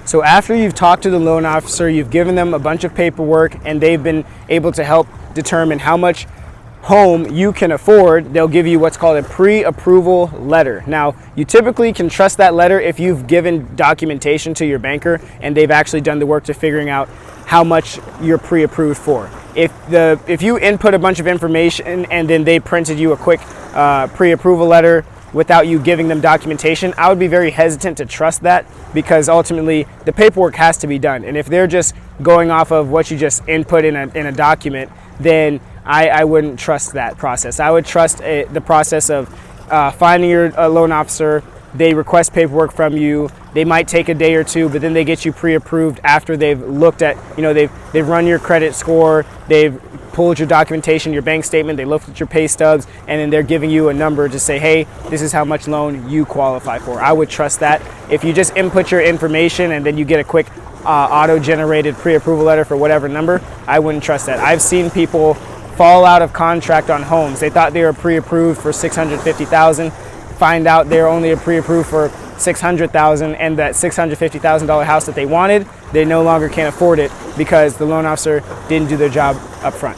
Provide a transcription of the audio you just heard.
So after you've talked to the loan officer, you've given them a bunch of paperwork, and they've been able to help determine how much home you can afford, they'll give you what's called a pre-approval letter. Now, you typically can trust that letter if you've given documentation to your banker and they've actually done the work to figuring out how much you're pre-approved for. If you input a bunch of information and then they printed you a quick pre-approval letter without you giving them documentation, I would be very hesitant to trust that, because ultimately the paperwork has to be done. And if they're just going off of what you just input in a document, then I wouldn't trust that process. I would trust the process of finding your loan officer. They request paperwork from you. They might take a day or two, but then they get you pre-approved after they've looked at, they've run your credit score, they've pulled your documentation, your bank statement, they looked at your pay stubs, and then they're giving you a number to say, hey, this is how much loan you qualify for. I would trust that. If you just input your information and then you get a quick auto-generated pre-approval letter for whatever number, I wouldn't trust that. I've seen people fall out of contract on homes. They thought they were pre-approved for $650,000, find out they're only pre-approved for $600,000, and that $650,000 house that they wanted, they no longer can't afford it because the loan officer didn't do their job up front.